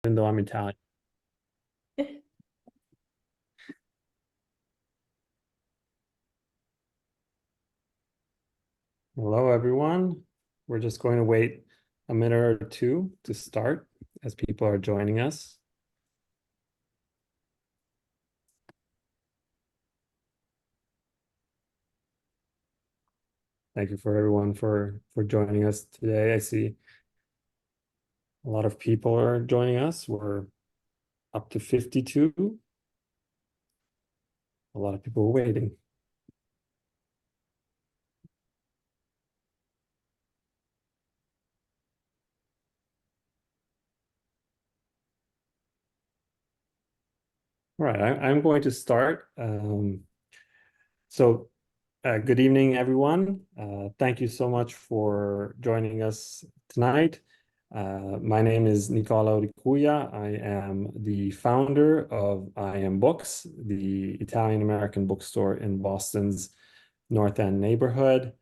even though I'm Italian. Hello, everyone. We're just going to wait a minute or two to start as people are joining us. Thank you for everyone for joining us today. I see a lot of people are joining us. We're up to 52. A lot of people are waiting. All right, I'm going to start. Good evening, everyone. Thank you so much for joining us tonight. My name is Nicola Ricuya. I am the founder of I Am Books, the Italian-American bookstore in Boston's North End neighborhood.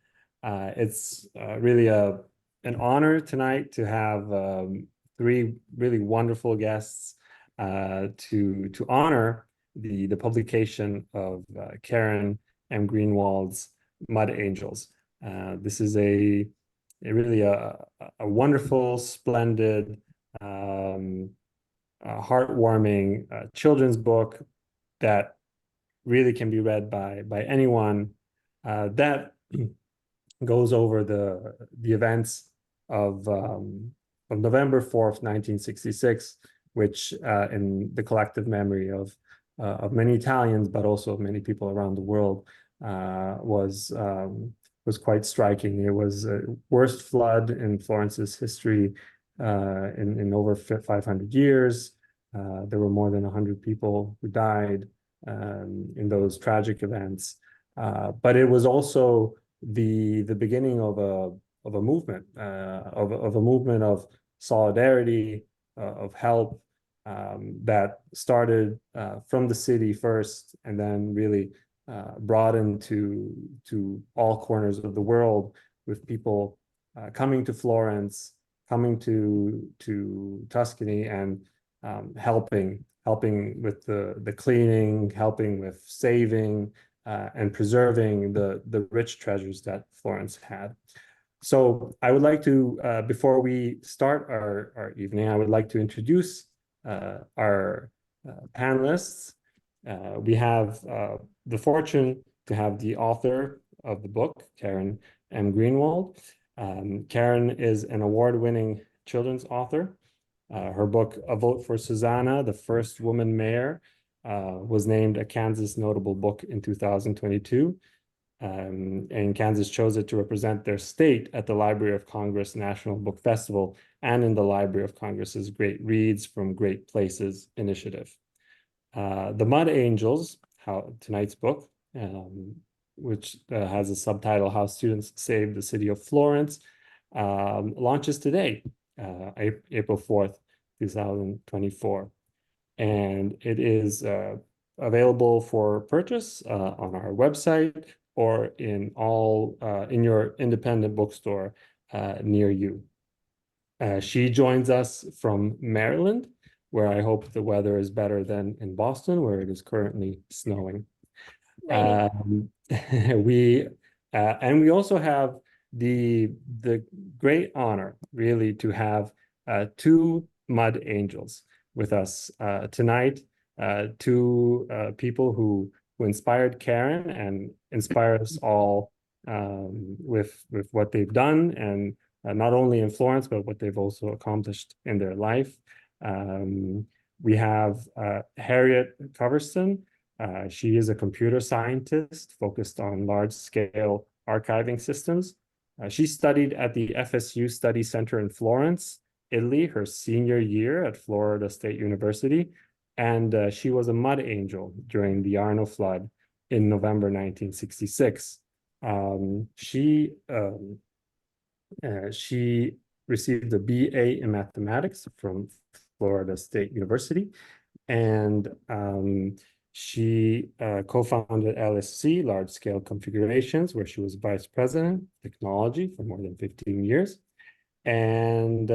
It's really an honor tonight to have three really wonderful guests to honor the publication of Karen M. Greenwald's Mud Angels. This is really a wonderful, splendid, heartwarming children's book that really can be read by anyone that goes over the events of November 4th, 1966, which in the collective memory of many Italians, but also of many people around the world, was quite striking. It was the worst flood in Florence's history in over 500 years. There were more than 100 people who died in those tragic events. But it was also the beginning of a movement, of a movement of solidarity, of help, that started from the city first, and then really broadened to all corners of the world, with people coming to Florence, coming to Tuscany, and helping with the cleaning, helping with saving, and preserving the rich treasures that Florence had. So I would like to, before we start our evening, I would like to introduce our panelists. We have the fortune to have the author of the book, Karen M. Greenwald. Karen is an award-winning children's author. Her book, A Vote for Susanna, the First Woman Mayor, was named a Kansas Notable Book in 2022. And Kansas chose it to represent their state at the Library of Congress National Book Festival and in the Library of Congress's Great Reads from Great Places initiative. The Mud Angels, tonight's book, which has a subtitle, How Students Saved the City of Florence, launches today, April 4th, 2024. And it is available for purchase on our website or in your independent bookstore near you. She joins us from Maryland, where I hope the weather is better than in Boston, where it is currently snowing. We also have the great honor, really, to have two Mud Angels with us tonight. Two people who inspired Karen and inspire us all with what they've done, and not only in Florence, but what they've also accomplished in their life. We have Harriet Coverston. She is a computer scientist focused on large-scale archiving systems. She studied at the FSU Study Center in Florence, Italy, her senior year at Florida State University, and she was a Mud Angel during the Arno flood in November 1966. She received a BA in mathematics from Florida State University, and she co-founded LSC, Large Scale Configurations, where she was vice president of technology for more than 15 years. And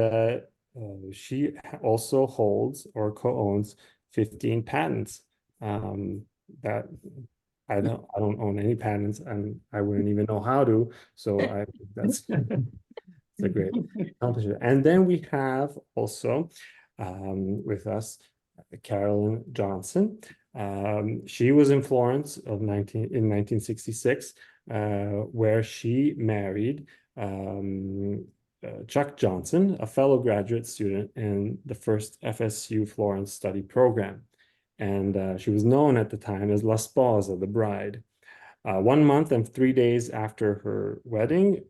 She also holds or co-owns 15 patents. That I don't own any patents, and I wouldn't even know how to. So that's it's a great accomplishment. And then we have also with us Carolyn Johnson. She was in Florence in 1966, where she married Chuck Johnson, a fellow graduate student in the first FSU Florence study program. And she was known at the time as La Sposa, the bride. 1 month and 3 days after her wedding,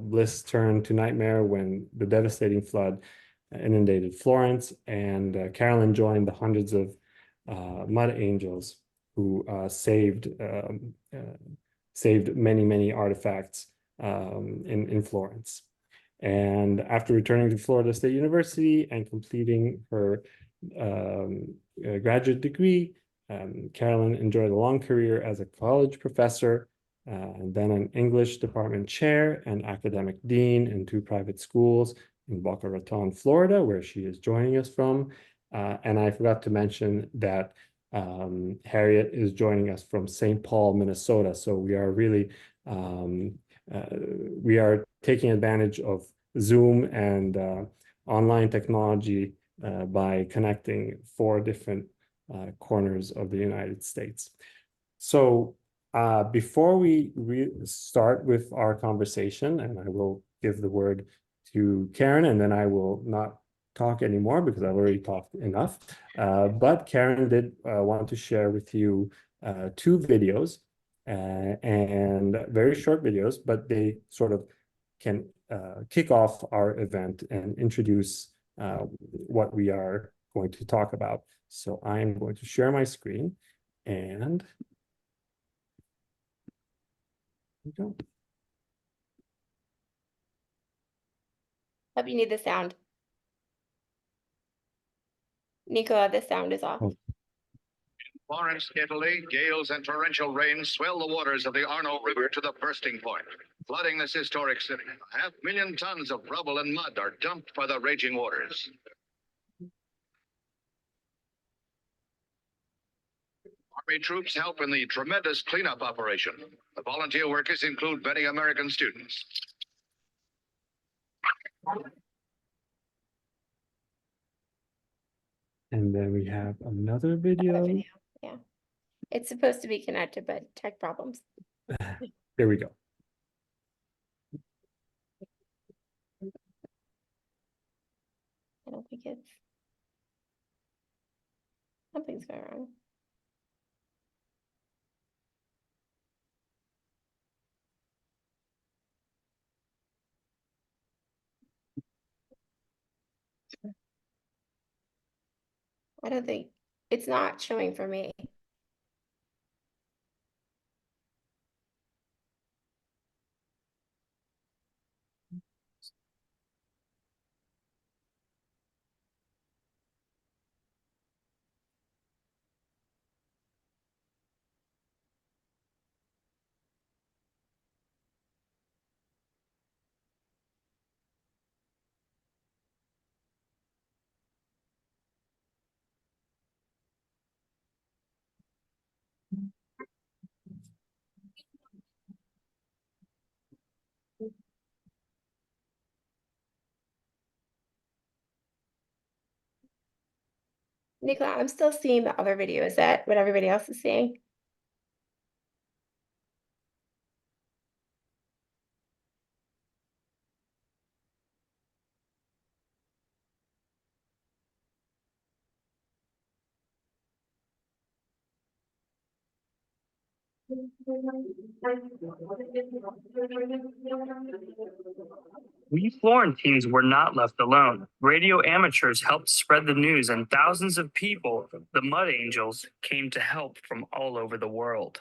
bliss turned to nightmare when the devastating flood inundated Florence, and Carolyn joined the hundreds of mud angels who saved many artifacts in Florence. And after returning to Florida State University and completing her graduate degree, Carolyn enjoyed a long career as a college professor, and then an English department chair and academic dean in 2 private schools in Boca Raton, Florida, where she is joining us from. And I forgot to mention that Harriet is joining us from St. Paul, Minnesota. So we are really we are taking advantage of Zoom and online technology by connecting 4 different corners of the United States. So before we start with our conversation, and I will give the word to Karen, and then I will not talk anymore because I've already talked enough. But Karen did want to share with you 2 videos, and very short videos, but they sort of can kick off our event and introduce what we are going to talk about. So I'm going to share my screen, and we go. Hope you need the sound. Nicola, the sound is off. Oh. Florence, Italy, gales and torrential rains swell the waters of the Arno River to the bursting point, flooding this historic city. 500,000 tons of rubble and mud are dumped by the raging waters. Army troops help in the tremendous cleanup operation. The volunteer workers include many American students. And then we have another video. Yeah. It's supposed to be connected, but tech problems. There we go. I don't think it's something's going wrong. I don't think it's not showing for me. Nicola, I'm still seeing the other video. Is that what everybody else is seeing? We Florentines were not left alone. Radio amateurs helped spread the news, and thousands of people, the Mud Angels, came to help from all over the world.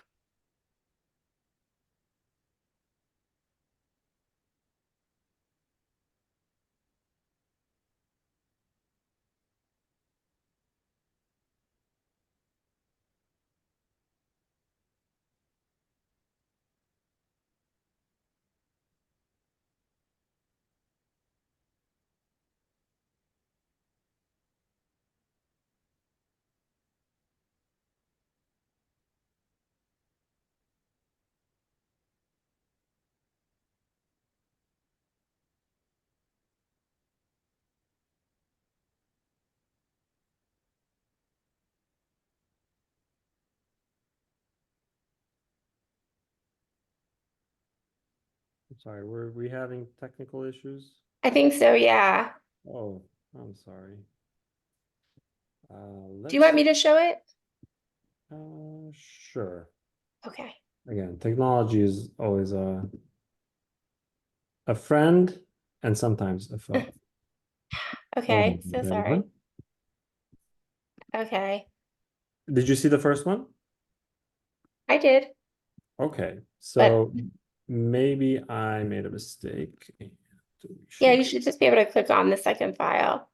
I'm sorry, were we having technical issues? I think so, yeah. Oh, I'm sorry. Do you want me to show it? Sure. Okay. Again, technology is always a friend and sometimes a foe. Okay, Hold on, so sorry. everyone. Okay, Did you see the first one? I did. Okay, But so maybe I made a mistake. And we yeah, should- you should just be able to click on the second file,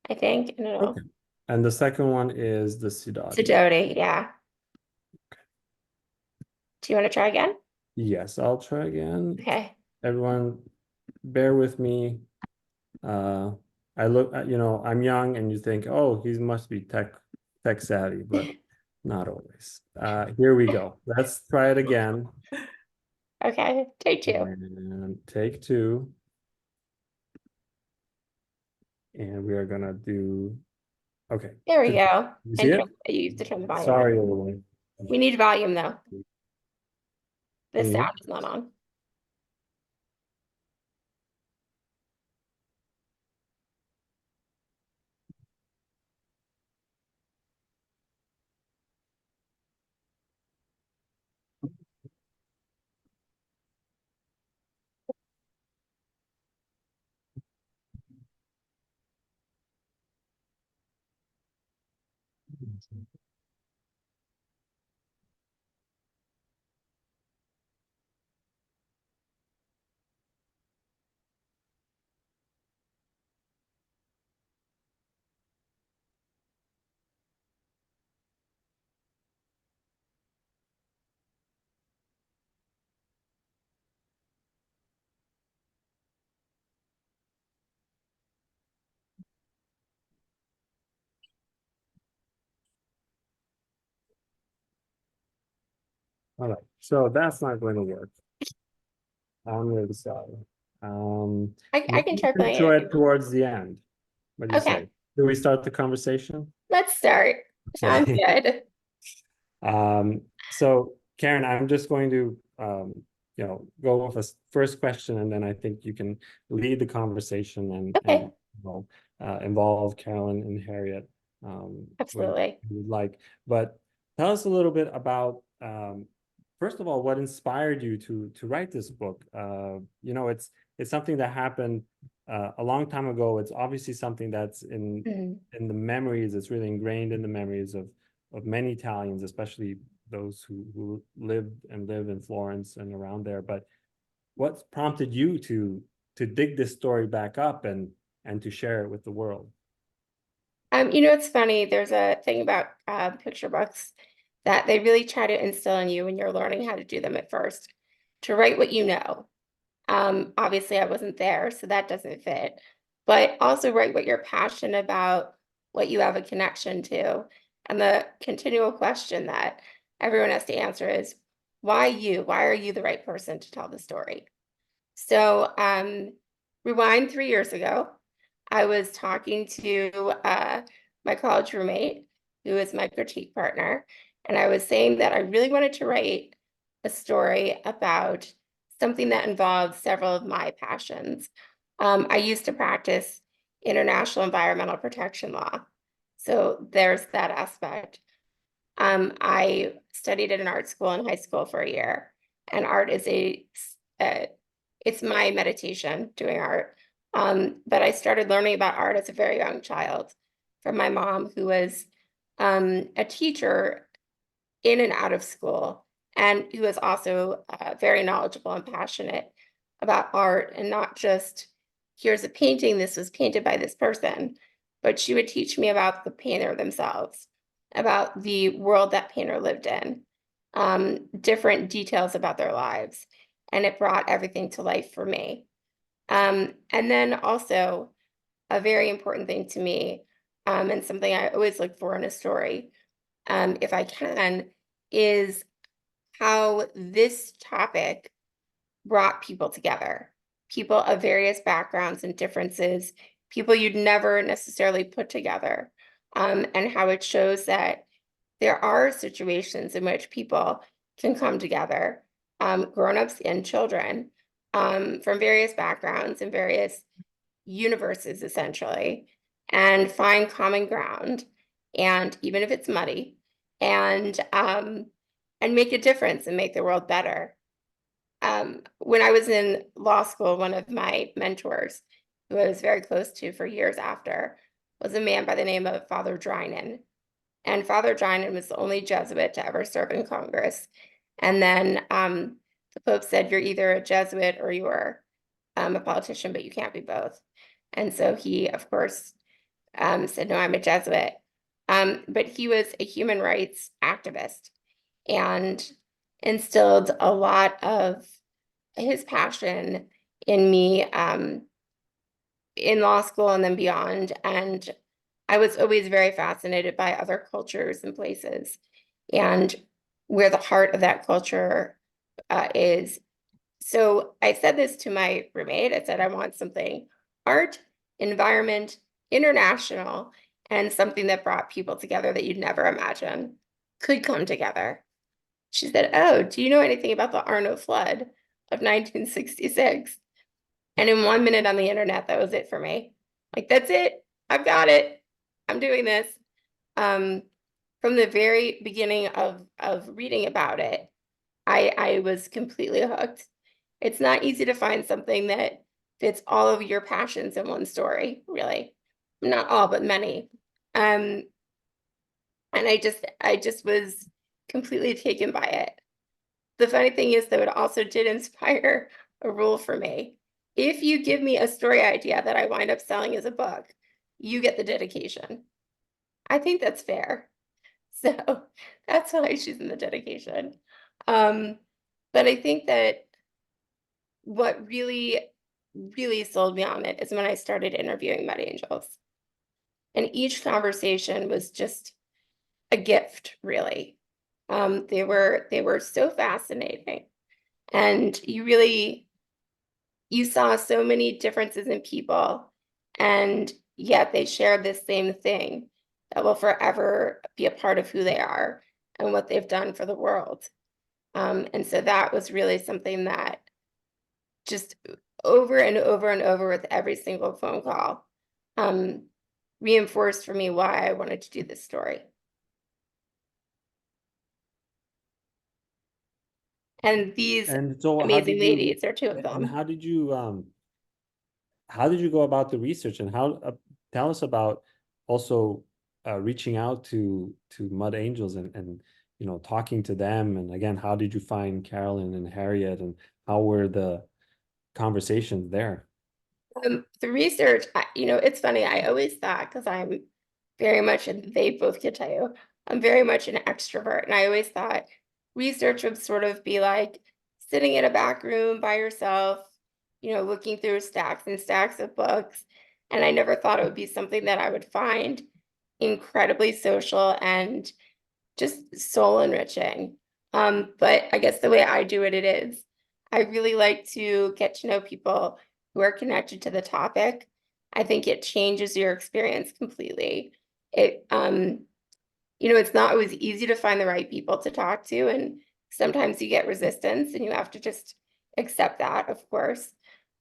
I think, and it'll Okay. And the second one is the Sidoti. Sidoti, yeah. Do you want to try again? Yes, I'll try again. Okay. Everyone, bear with me. I look at, I'm young and you think, oh, he must be tech savvy, but not always. Here we go. Let's try it again. Okay, take two. And take two. And we are gonna do, okay. There we go. You see it? You have to turn the volume Sorry, on. everyone. We need volume though. The Can you hear? sound is not on. All right, so that's not going to work. I'm really sorry. I Maybe can we try can playing show it. it towards the end. What do you Okay, say? Do we start the conversation? let's start. Sounds Okay. good. So Karen, I'm just going to go with a first question, and then I think you can lead the conversation and Okay, involve Carolyn and Harriet when absolutely. you'd like. But tell us a little bit about first of all, what inspired you to write this book? It's something that happened a long time ago. It's obviously something that's Mhm. in the memories. It's really ingrained in the memories of many Italians, especially those who lived and live in Florence and around there. But what prompted you to dig this story back up and to share it with the world? It's funny, there's a thing about picture books that they really try to instill in you when you're learning how to do them at first, to write what you know. Obviously I wasn't there, so that doesn't fit. But also write what you're passionate about, what you have a connection to. And the continual question that everyone has to answer is, why you? Why are you the right person to tell the story? So rewind 3 years ago, I was talking to my college roommate, who is my critique partner, and I was saying that I really wanted to write a story about something that involved several of my passions. I used to practice international environmental protection law, so there's that aspect. I studied at an art school in high school for a year, and art is it's my meditation, doing art. But I started learning about art as a very young child from my mom, who was a teacher in and out of school, and who was also very knowledgeable and passionate about art, and not just, here's a painting, this was painted by this person, but she would teach me about the painter themselves, about the world that painter lived in, different details about their lives, and it brought everything to life for me. And then also a very important thing to me, and something I always look for in a story, if I can, is how this topic brought people together, people of various backgrounds and differences, people you'd never necessarily put together, and how it shows that there are situations in which people can come together, grown-ups and children, from various backgrounds and various universes, essentially, and find common ground, and even if it's muddy, and make a difference and make the world better. When I was in law school, one of my mentors, who I was very close to for years after, was a man by the name of Father Drinan. And Father Drinan was the only Jesuit to ever serve in Congress. And then the Pope said, you're either a Jesuit or you're a politician, but you can't be both. And so he, of course, said, no, I'm a Jesuit. But he was a human rights activist and instilled a lot of his passion in me in law school and then beyond. And I was always very fascinated by other cultures and places and where the heart of that culture is. So I said this to my roommate. I said, I want something art, environment, international, and something that brought people together that you'd never imagine could come together. She said, oh, do you know anything about the Arno flood of 1966? And in 1 minute on the internet, that was it for me. Like, that's it. I've got it. I'm doing this. From the very beginning of reading about it, I was completely hooked. It's not easy to find something that fits all of your passions in one story, really. Not all, but many. And I just was completely taken by it. The funny thing is, though, it also did inspire a rule for me. If you give me a story idea that I wind up selling as a book, you get the dedication. I think that's fair. So that's why she's in the dedication. But I think that what really, really sold me on it is when I started interviewing mud angels. And each conversation was just a gift, really. They were so fascinating. And you saw so many differences in people, and yet they shared this same thing that will forever be a part of who they are and what they've done for the world. And so that was really something that just over and over and over with every single phone call reinforced for me why I wanted to do this story. And these And so amazing ladies, there are two of and them. how did you go about the research, and how tell us about also reaching out to mud angels and you know, talking to them, and again, how did you find Carolyn and Harriet, and how were the conversations there? The research, it's funny. I always thought, because I'm very much, and they both could tell you, I'm very much an extrovert. And I always thought research would sort of be like sitting in a back room by yourself, looking through stacks and stacks of books. And I never thought it would be something that I would find incredibly social and just soul enriching. But I guess the way I do it, it is. I really like to get to know people who are connected to the topic. I think it changes your experience completely. It's not always easy to find the right people to talk to, and sometimes you get resistance, and you have to just accept that, of course.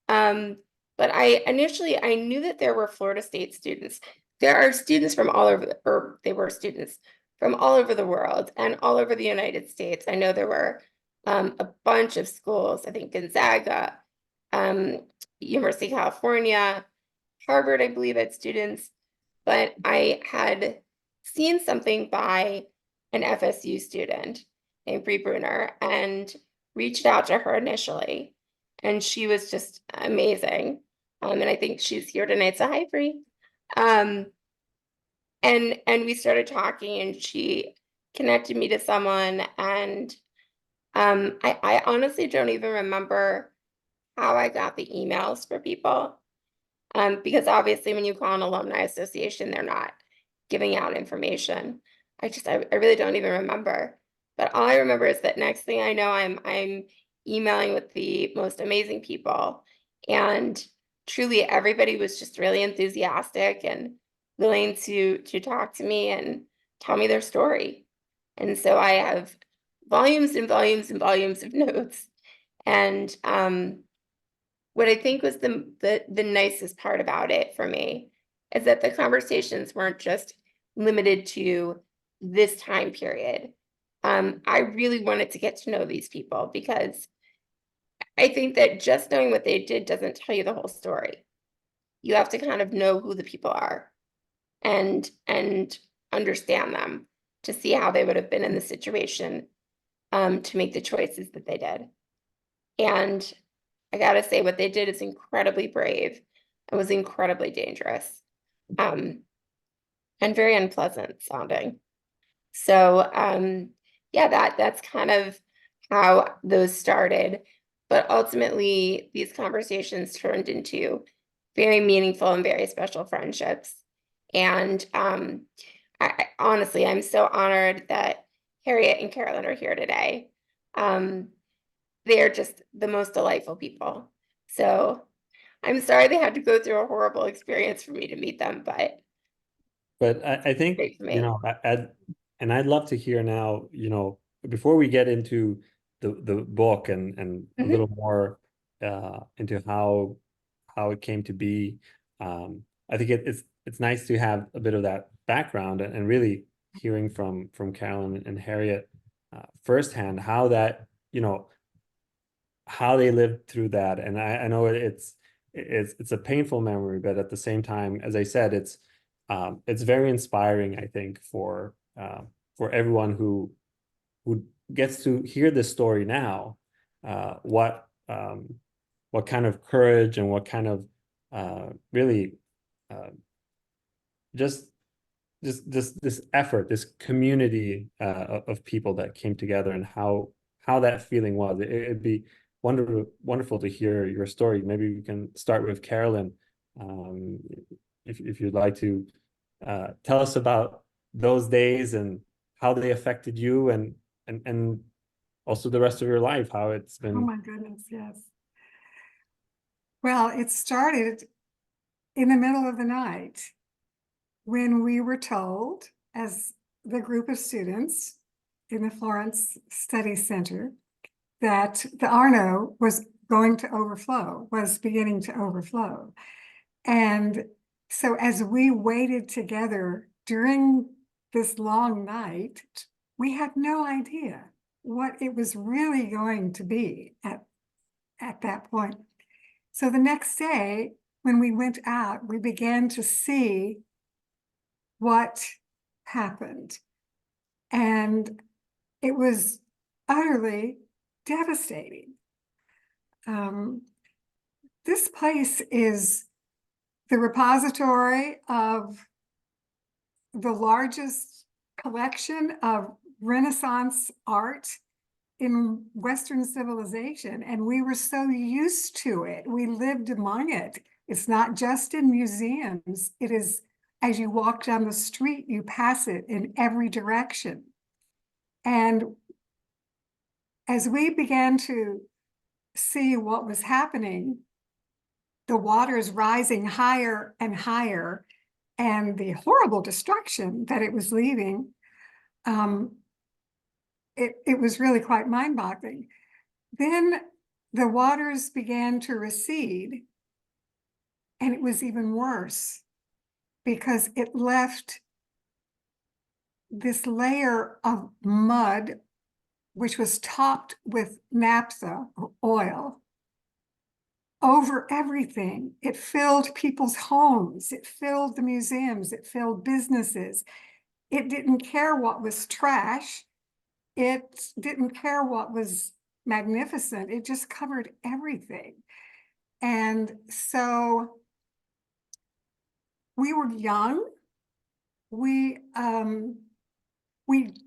But I knew that there were Florida State students. There are students from all over, or they were students from all over the world and all over the United States. I know there were a bunch of schools, I think Gonzaga, University of California, Harvard, I believe, had students, but I had seen something by an FSU student named Bree Bruner and reached out to her initially, and she was just amazing. And I think she's here tonight, so hi, Bree. And we started talking, and she connected me to someone, and I honestly don't even remember how I got the emails for people. Because obviously when you call an alumni association, they're not giving out information. I really don't even remember. But all I remember is that next thing I know, I'm emailing with the most amazing people, and truly everybody was just really enthusiastic and willing to talk to me and tell me their story. And so I have volumes and volumes and volumes of notes. And what I think was the nicest part about it for me is that the conversations weren't just limited to this time period. I really wanted to get to know these people because I think that just knowing what they did doesn't tell you the whole story. You have to kind of know who the people are and understand them to see how they would have been in the situation to make the choices that they did. And I gotta say, what they did is incredibly brave. It was incredibly dangerous, and very unpleasant sounding. So, yeah, that's kind of how those started. But ultimately, these conversations turned into very meaningful and very special friendships. And honestly, I'm so honored that Harriet and Carolyn are here today. They're just the most delightful people. So I'm sorry they had to go through a horrible experience for me to meet them, but I think, great for me. you know, and I'd love to hear now, you know, before we get into the book and a little more into how it came to be. I think it's nice to have a bit of that background and really hearing from Carolyn and Harriet firsthand how that, you know, how they lived through that. And I know it's a painful memory, but at the same time, as I said, it's very inspiring, I think, for everyone who gets to hear this story now, what kind of courage and what kind of really just this effort, this community of people that came together, and how that feeling was. It'd be wonderful to hear your story. Maybe we can start with Carolyn, if you'd like to tell us about those days and how they affected you, and also the rest of your life, how it's been. Oh my goodness, yes. Well, it started in the middle of the night when we were told, as the group of students in the Florence Study Center, that the Arno was going to overflow, was beginning to overflow. And so as we waited together during this long night, we had no idea what it was really going to be at that point. So the next day, when we went out, we began to see what happened. And it was utterly devastating. This place is the repository of the largest collection of Renaissance art in Western civilization, and we were so used to it. We lived among it. It's not just in museums. It is, as you walk down the street, you pass it in every direction. And as we began to see what was happening, the waters rising higher and higher, and the horrible destruction that it was leaving, it was really quite mind-boggling. Then the waters began to recede, and it was even worse because it left this layer of mud, which was topped with naphtha or oil, over everything. It filled people's homes, it filled the museums, it filled businesses. It didn't care what was trash. It didn't care what was magnificent. It just covered everything. And so we were young. We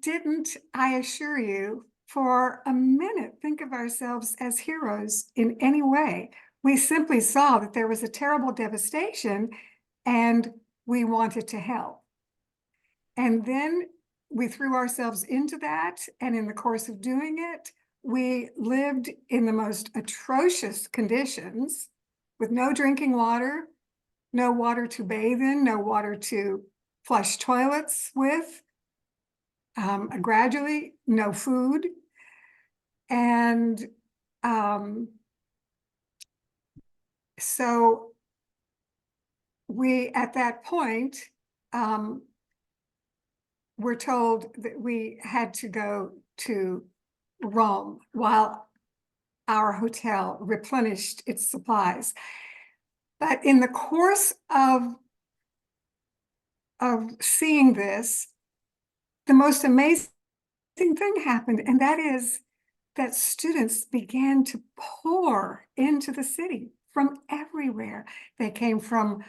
didn't, I assure you, for a minute think of ourselves as heroes in any way. We simply saw that there was a terrible devastation and we wanted to help. And then we threw ourselves into that, and in the course of doing it, we lived in the most atrocious conditions with no drinking water, no water to bathe in, no water to flush toilets with, gradually no food. And So we, at that point, were told that we had to go to Rome while our hotel replenished its supplies. But in the course of seeing this, the most amazing thing happened, and that is that students began to pour into the city from everywhere. They came from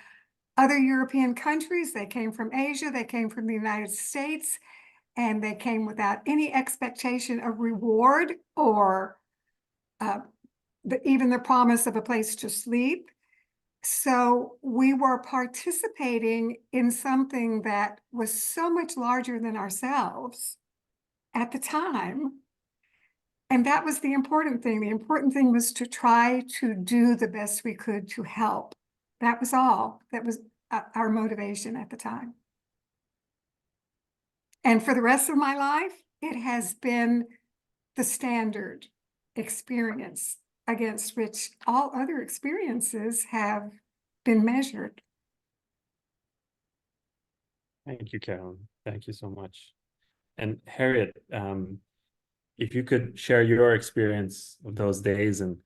other European countries, they came from Asia, they came from the United States, and they came without any expectation of reward or even the promise of a place to sleep. So we were participating in something that was so much larger than ourselves at the time. And that was the important thing. The important thing was to try to do the best we could to help. That was all. That was our motivation at the time. And for the rest of my life, it has been the standard experience against which all other experiences have been measured. Thank you, Carolyn. Thank you so much. And Harriet, if you could share your experience of those days and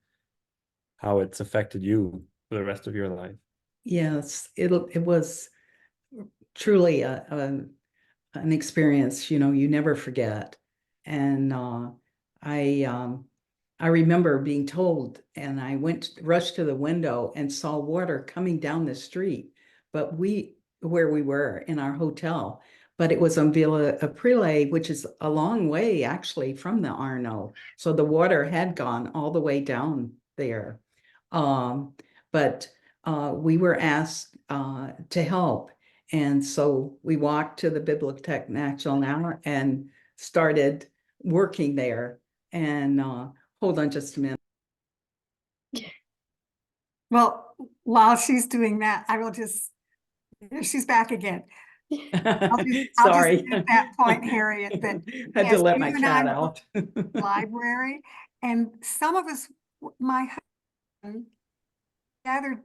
how it's affected you for the rest of your life. Yes, it was truly an experience, you know, you never forget. And I remember being told, and I rushed to the window and saw water coming down the street, but where we were in our hotel, but it was on Villa Aprile, which is a long way actually from the Arno. So the water had gone all the way down there. But we were asked to help. And so we walked to the Bibliothèque Nationale and started working there. And hold on just a minute. Well, while she's doing that, I will just, she's back again. I'll Sorry. just at that point, Harriet, that had yes, to let you my and I cat were out. library, and some of us, my husband, gathered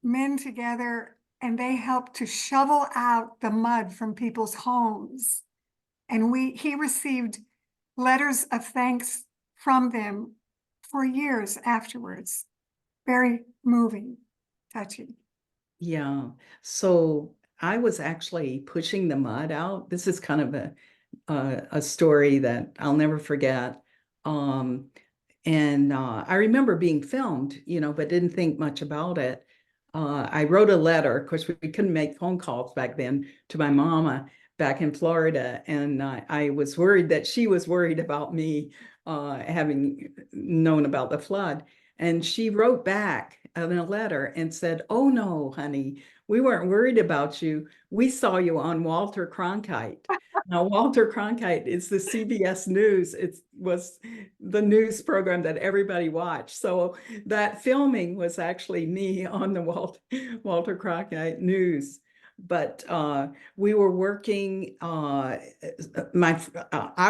men together and they helped to shovel out the mud from people's homes. And he received letters of thanks from them for years afterwards. Very moving, touching. Yeah. So I was actually pushing the mud out. This is kind of a story that I'll never forget. And I remember being filmed, you know, but didn't think much about it. I wrote a letter. Of course, we couldn't make phone calls back then, to my mama back in Florida. And I was worried that she was worried about me having known about the flood. And she wrote back in a letter and said, "Oh no, honey, we weren't worried about you. We saw you on Walter Cronkite." Now, Walter Cronkite is the CBS News. It was the news program that everybody watched. So that filming was actually me on the Walter Cronkite News. But we were working, I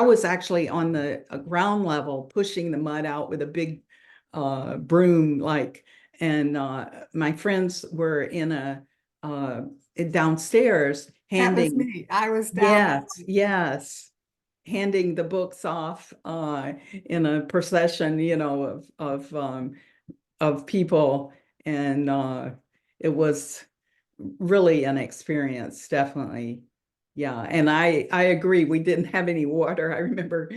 was actually on the ground level pushing the mud out with a big broom, and my friends were in downstairs That was handing. me. I was down. Yes, handing the books off in a procession, you know, of people, and it was really an experience, definitely. Yeah, and I agree. We didn't have any water. I remember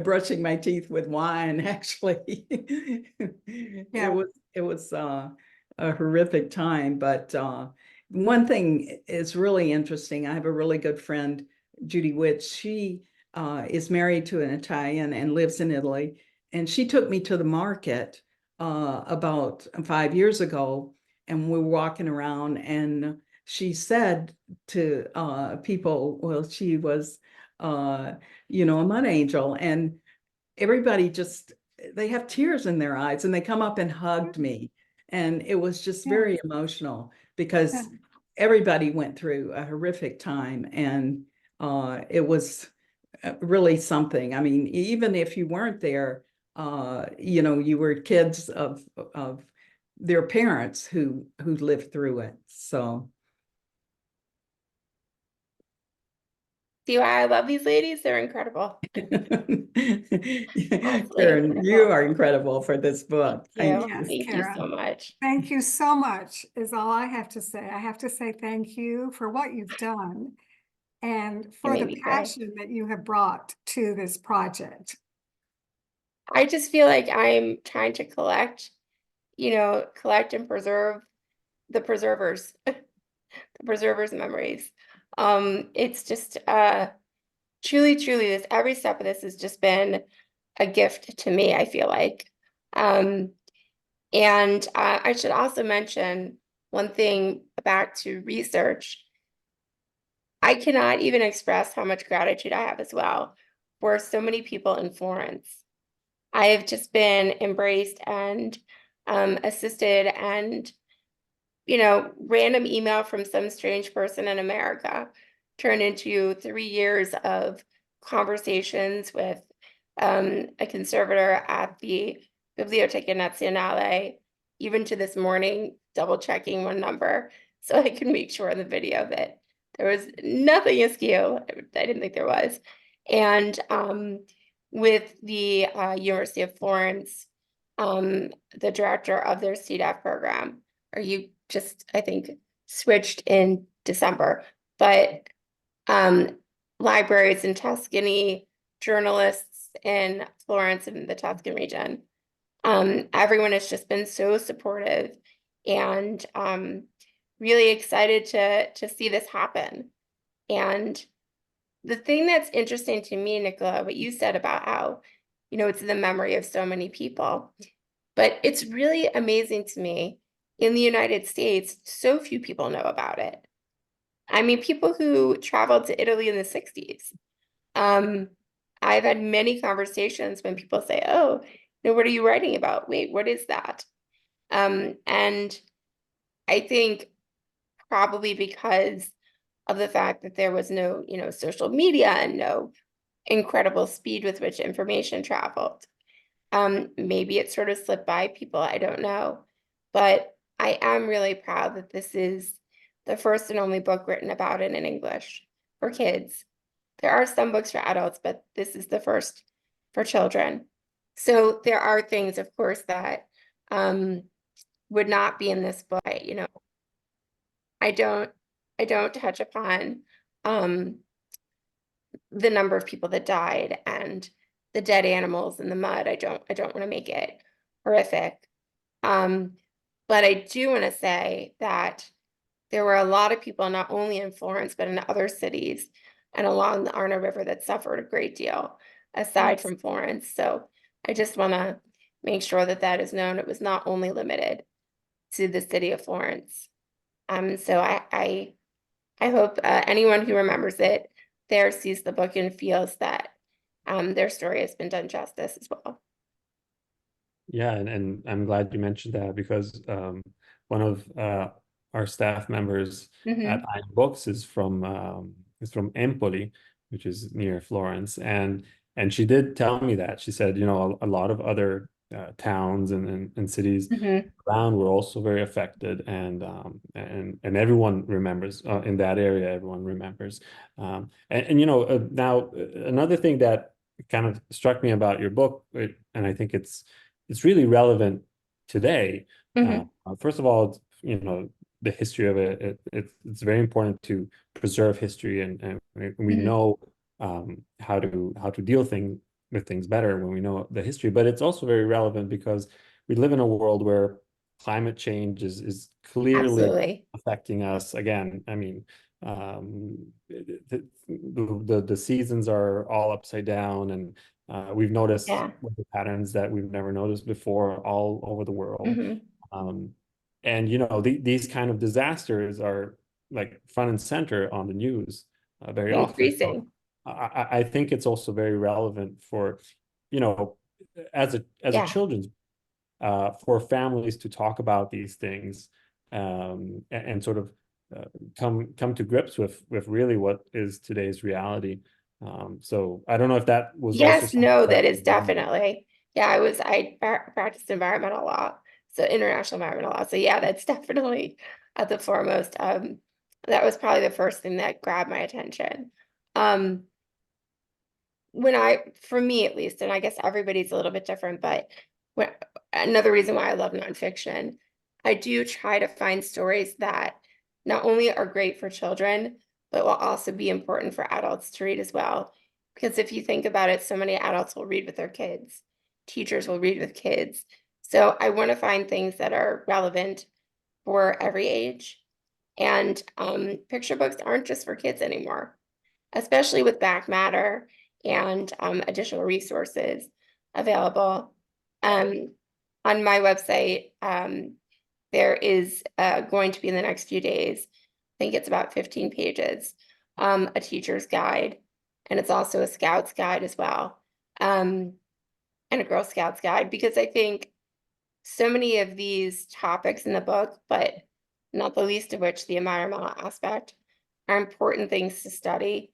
brushing my teeth with wine. Actually, Yeah. it was a horrific time. But one thing is really interesting. I have a really good friend, Judy Witt. She is married to an Italian and lives in Italy, and she took me to the market about 5 years ago, and we were walking around, and she said to people, well, she was, you know, a mud angel, and everybody just, they have tears in their eyes, and they come up and hugged me. And it was just very emotional because everybody went through a horrific time, and it was really something. I mean, even if you weren't there, you know, you were kids of their parents who lived through it. So See why I love these ladies? They're incredible. Absolutely Karen, you incredible. are incredible for this book. Thank Thank you. you. Yes, Thank you so Karen. much. Thank you so much is all I have to say. I have to say thank you for what you've done and for made the me cry. passion that you have brought to this project. I just feel like I'm trying to collect and preserve the preservers, the preservers' memories. It's just truly, truly this every step of this has just been a gift to me, I feel like. And I should also mention one thing back to research. I cannot even express how much gratitude I have as well for so many people in Florence. I have just been embraced and assisted, and random email from some strange person in America turned into 3 years of conversations with a conservator at the Biblioteca Nazionale, even to this morning, double checking one number so I can make sure in the video that there was nothing askew. I didn't think there was. And with the University of Florence, the director of their CDAF program, or you just, I think, switched in December, but libraries in Tuscany, journalists in Florence and the Tuscan region, everyone has just been so supportive and really excited to see this happen. And the thing that's interesting to me, Nicola, what you said about how, it's in the memory of so many people, but it's really amazing to me in the United States, so few people know about it. I mean, people who traveled to Italy in the 60s. I've had many conversations when people say, oh, what are you writing about? Wait, what is that? And I think probably because of the fact that there was no, social media and no incredible speed with which information traveled. Maybe it sort of slipped by people, I don't know. But I am really proud that this is the first and only book written about it in English for kids. There are some books for adults, but this is the first for children. So there are things, of course, that would not be in this book. I don't touch upon the number of people that died and the dead animals in the mud. I don't want to make it horrific. But I do want to say that there were a lot of people, not only in Florence, but in other cities and along the Arno River that suffered a great deal aside Yes. from Florence. So I just want to make sure that that is known. It was not only limited to the city of Florence. So I hope anyone who remembers it there sees the book and feels that their story has been done justice as well. Yeah, and I'm glad you mentioned that because one of our staff members at iBooks is from Empoli, which is near Florence, and she did tell me that. She said, a lot of other towns and cities around were also very affected, and everyone remembers in that area. Everyone remembers, now another thing that kind of struck me about your book, and I think it's really relevant today. First of all, the history of it, it's very important to preserve history, and we know how to deal with things better when we know the history. But it's also very relevant because we live in a world where climate change is clearly Absolutely. affecting us. Again, I mean, the seasons are all upside down, and we've noticed weather patterns that we've never noticed before all over the world. And these kind of disasters are like front and center on the news very often. Increasing. So I think it's also very relevant for, as a children's for families to talk about these things and sort of come to grips with really what is today's reality. So I don't know if that was also Yes, no, that is something definitely. Yeah, I practiced environmental law So international environmental law. So yeah, that's definitely at the foremost. That was probably the first thing that grabbed my attention. For me at least, and I guess everybody's a little bit different, but another reason why I love nonfiction, I do try to find stories that not only are great for children, but will also be important for adults to read as well. Because if you think about it, so many adults will read with their kids, teachers will read with kids. So I want to find things that are relevant for every age. And picture books aren't just for kids anymore, especially with back matter and additional resources available. On my website, there is going to be in the next few days, I think it's about 15 pages, a teacher's guide, and it's also a Scouts guide as well, and a Girl Scouts guide, because I think so many of these topics in the book, but not the least of which the environmental aspect, are important things to study.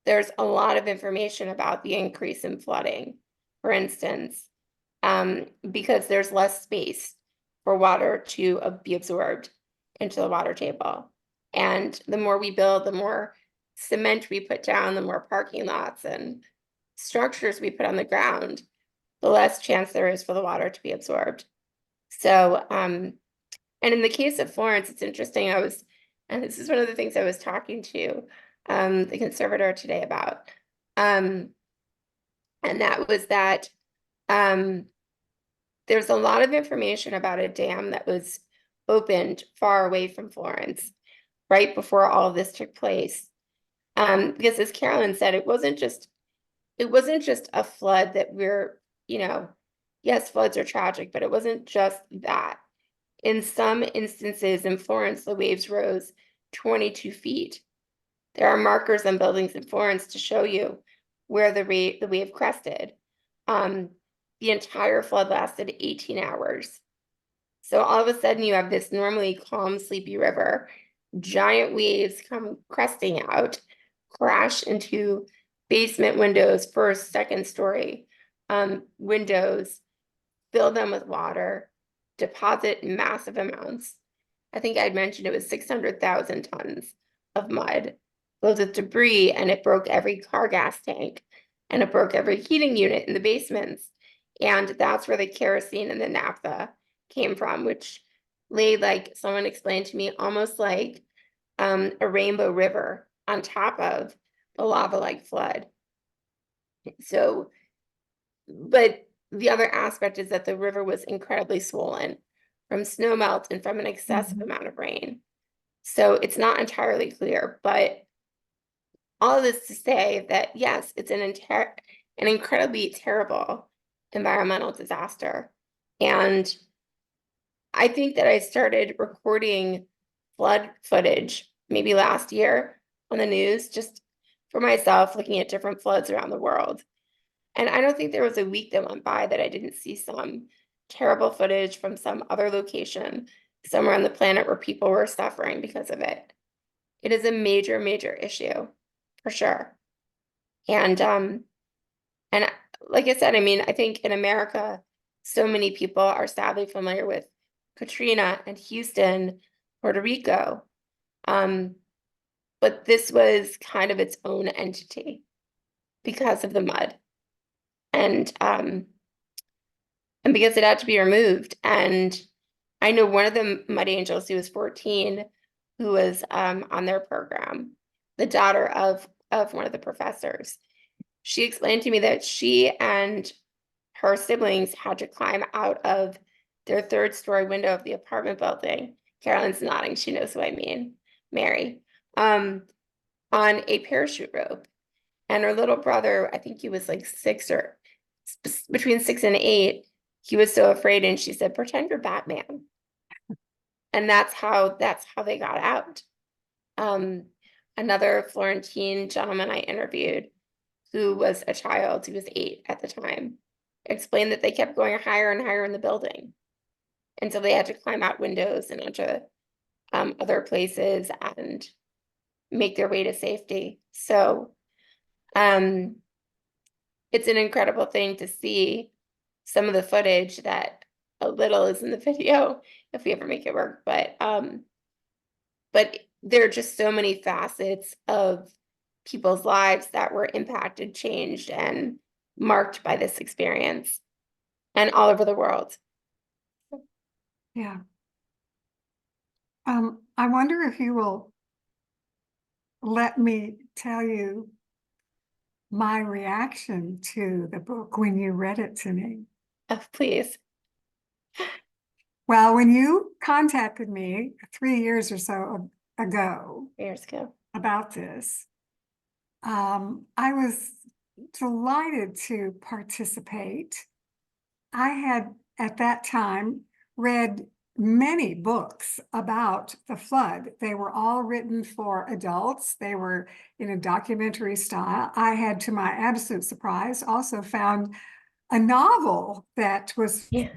There's a lot of information about the increase in flooding, for instance, because there's less space for water to be absorbed into the water table. And the more we build, the more cement we put down, the more parking lots and structures we put on the ground, the less chance there is for the water to be absorbed. So, and in the case of Florence, it's interesting. And this is one of the things I was talking to the conservator today about. And that was that there's a lot of information about a dam that was opened far away from Florence right before all of this took place. Because as Carolyn said, it wasn't just a flood that yes, floods are tragic, but it wasn't just that. In some instances in Florence, the waves rose 22 feet. There are markers on buildings in Florence to show you where the wave crested. The entire flood lasted 18 hours. So all of a sudden you have this normally calm, sleepy river, giant waves come cresting out, crash into basement windows, first, second story windows, fill them with water, deposit massive amounts. I think I'd mentioned it was 600,000 tons of mud, filled with debris, and it broke every car gas tank, and it broke every heating unit in the basements. And that's where the kerosene and the naphtha came from, which lay, like someone explained to me, almost like a rainbow river on top of the lava-like flood. So, but the other aspect is that the river was incredibly swollen from snow melt and from an excessive amount of rain. So it's not entirely clear, but all of this to say that yes, it's an incredibly terrible environmental disaster. And I think that I started recording flood footage maybe last year on the news, just for myself, looking at different floods around the world. And I don't think there was a week that went by that I didn't see some terrible footage from some other location somewhere on the planet where people were suffering because of it. It is a major, major issue for sure. And like I said, I mean, I think in America, so many people are sadly familiar with Katrina and Houston, Puerto Rico. But this was kind of its own entity because of the mud. And because it had to be removed. And I know one of the Mud Angels who was 14, who was on their program, the daughter of one of the professors. She explained to me that she and her siblings had to climb out of their third-story window of the apartment building. Carolyn's nodding, she knows who I mean, Mary, on a parachute rope. And her little brother, I think he was like between 6 and 8, he was so afraid, and she said, pretend you're Batman. And that's how they got out. Another Florentine gentleman I interviewed, who was a child, he was 8 at the time, explained that they kept going higher and higher in the building until they had to climb out windows and onto other places and make their way to safety. So it's an incredible thing to see some of the footage that a little is in the video if we ever make it work. But there are just so many facets of people's lives that were impacted, changed, and marked by this experience, and all over the world. Yeah. I wonder if you will let me tell you my reaction to the book when you read it to me. Oh, please. Well, when you contacted me 3 years or so ago Years ago. about this, I was delighted to participate. I had at that time read many books about the flood. They were all written for adults. They were in a documentary style. I had, to my absolute surprise, also found a novel that was Yeah.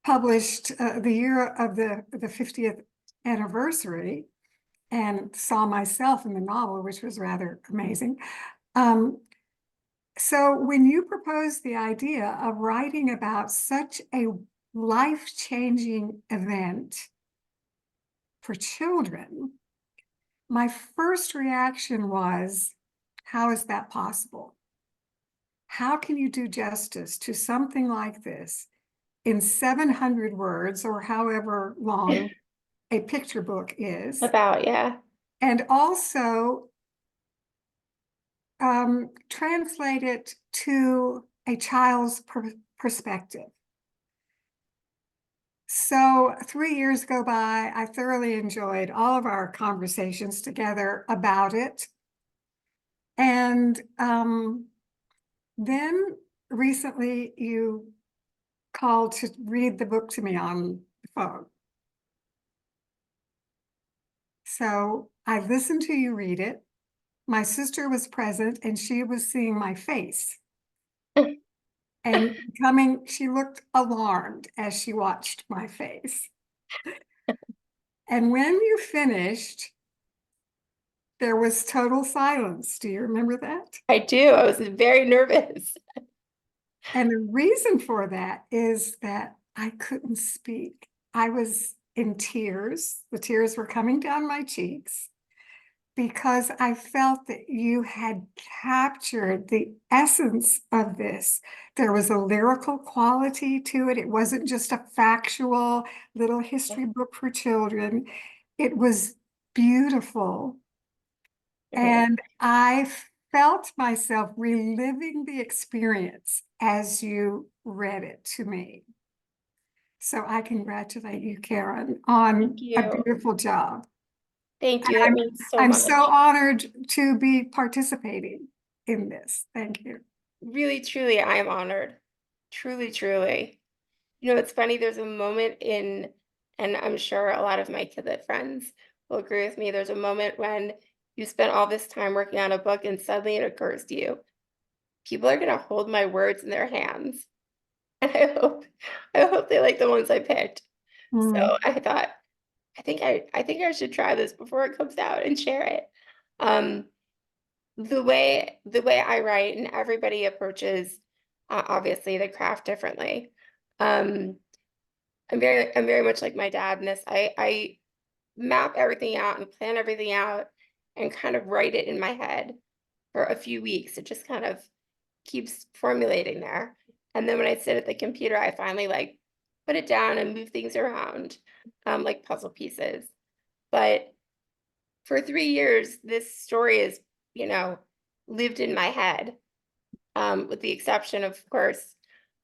published the year of the 50th anniversary, and saw myself in the novel, which was rather amazing. So when you proposed the idea of writing about such a life-changing event for children, my first reaction was, how is that possible? How can you do justice to something like this in 700 words, or however long a picture book is, About, yeah. and also translate it to a child's perspective? So 3 years go by. I thoroughly enjoyed all of our conversations together about it. And then recently you called to read the book to me on the phone. So I listened to you read it. My sister was present and she was seeing my face. And she looked alarmed as she watched my face. And when you finished, there was total silence. Do you remember that? I do. I was very nervous. And the reason for that is that I couldn't speak. I was in tears. The tears were coming down my cheeks because I felt that you had captured the essence of this. There was a lyrical quality to it. It wasn't just a factual little history book for children. It was beautiful. And I felt myself reliving the experience as you read it to me. So I congratulate you, Karen, on Thank a you. beautiful job. Thank you. And That means so I'm much. so honored to be participating in this. Thank you. Really, truly, I am honored. Truly, truly. You know, it's funny, there's a moment in, and I'm sure a lot of my Kidlit friends will agree with me, there's a moment when you spent all this time working on a book and suddenly it occurs to you, people are going to hold my words in their hands. And I hope they like the ones I picked. Mm. So I thought, I think I should try this before it comes out and share it. The way I write, and everybody approaches obviously the craft differently. Um, I'm very much like my dad in this. I map everything out and plan everything out and kind of write it in my head for a few weeks. It just kind of keeps formulating there. And then when I sit at the computer, I finally like put it down and move things around, like puzzle pieces. But for 3 years, this story is, you know, lived in my head, with the exception, of course,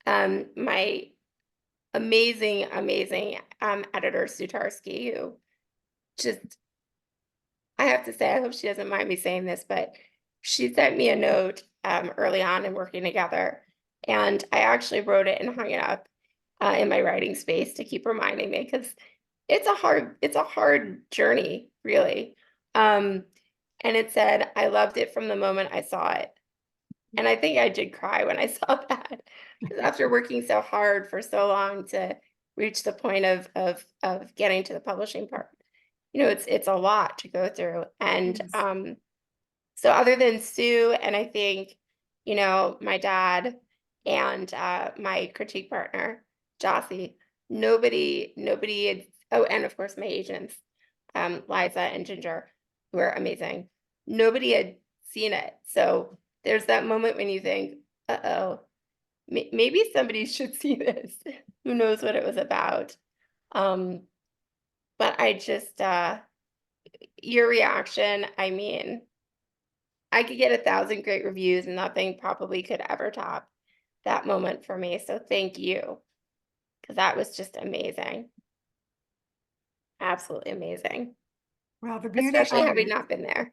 my amazing, amazing editor, Sutarski, who just, I have to say, I hope she doesn't mind me saying this, but she sent me a note early on in working together. And I actually wrote it and hung it up in my writing space to keep reminding me, because it's a hard journey, really. And it said, I loved it from the moment I saw it. And I think I did cry when I saw that, because after working so hard for so long to reach the point of getting to the publishing part, you know, it's a lot to go through. And Yes. so other than Sue, and I think, you know, my dad and my critique partner, Jossie, nobody had, oh, and of course my agents, Liza and Ginger, who are amazing. Nobody had seen it. So there's that moment when you think, uh-oh, maybe somebody should see this. Who knows what it was about? But I just, your reaction, I mean, I could get 1,000 great reviews and nothing probably could ever top that moment for me. So thank you, because that was just amazing. Absolutely amazing. Well, the beauty Especially of having it, not been there.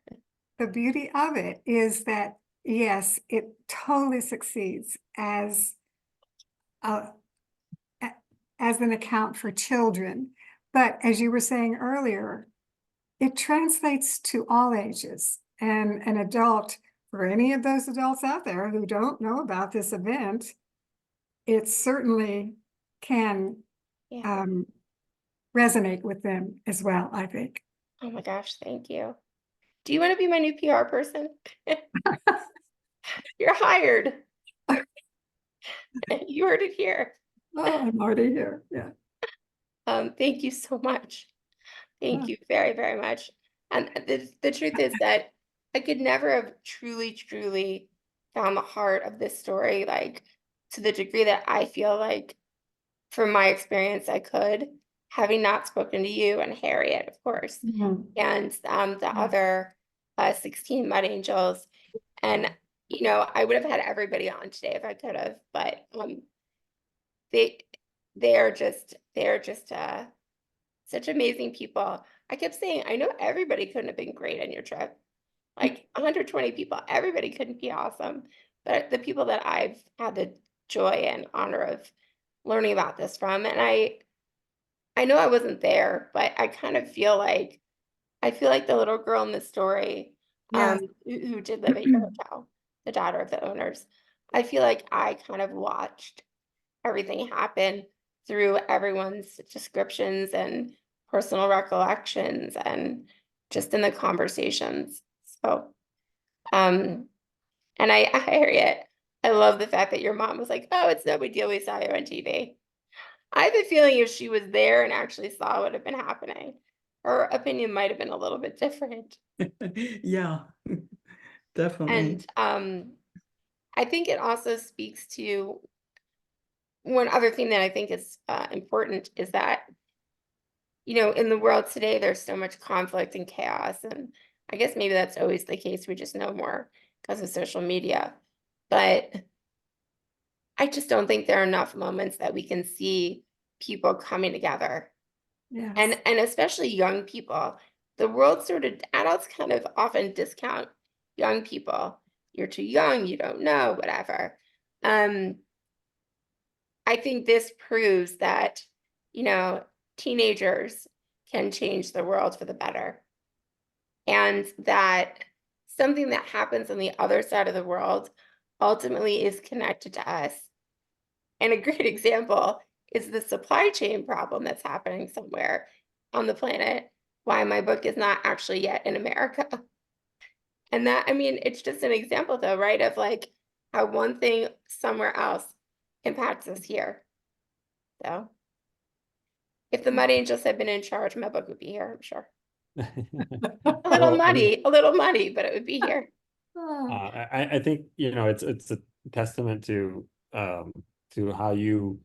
the beauty of it is that, yes, it totally succeeds as a, as an account for children. But as you were saying earlier, it translates to all ages, and an adult, for any of those adults out there who don't know about this event, it certainly can Yeah. resonate with them as well, I think. Oh my gosh, thank you. Do you want to be my new PR person? You're hired. You heard it here. Oh, I'm already here. Yeah. Thank you so much. Thank Yeah. you very, very much. And the truth is that I could never have truly found the heart of this story, like to the degree that I feel like from my experience I could, having not spoken to you and Harriet, of course, Mhm. and the Yeah. other 16 Mud Angels. And I would have had everybody on today if I could have, but they they're just such amazing people. I kept saying, I know everybody couldn't have been great on your trip. Like 120 people, everybody couldn't be awesome. But the people that I've had the joy and honor of learning about this from, and I know I wasn't there, but I kind of feel like the little girl in the story, Yes. who did live at your hotel, the daughter of the owners. I feel like I kind of watched everything happen through everyone's descriptions and personal recollections and just in the conversations. So, and Harriet, I love the fact that your mom was like, "Oh, it's no big deal. We saw you on TV." I have a feeling if she was there and actually saw what had been happening, her opinion might have been a little bit different. Yeah, definitely. And I think it also speaks to one other thing that I think is important is that, in the world today, there's so much conflict and chaos. And I guess maybe that's always the case. We just know more because of social media. But I just don't think there are enough moments that we can see people coming together. Yes. And especially young people. The world sort of, adults kind of often discount young people. You're too young, you don't know, whatever. I think this proves that, teenagers can change the world for the better. And that something that happens on the other side of the world ultimately is connected to us. And a great example is the supply chain problem that's happening somewhere on the planet, why my book is not actually yet in America. And that, I mean, it's just an example though, right? Of like how one thing somewhere else impacts us here. So if the Mud Angels had been in charge, my book would be here, I'm sure. A little Well, I mean, muddy, but it would be here. Oh, I think it's a testament to how you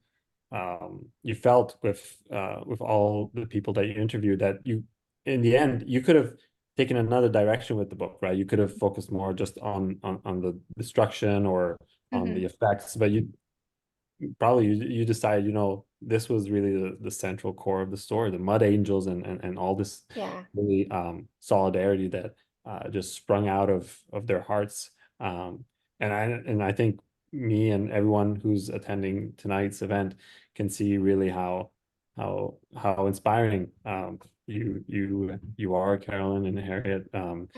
felt with all the people that you interviewed, that you in the end you could have taken another direction with the book, right? You could have focused more just on the destruction or on the effects, but you decided, this was really the central core of the story, the Mud Angels and all this Yeah, really solidarity that just sprung out of their hearts. And I think me and everyone who's attending tonight's event can see really how inspiring you are, Carolyn and Harriet, and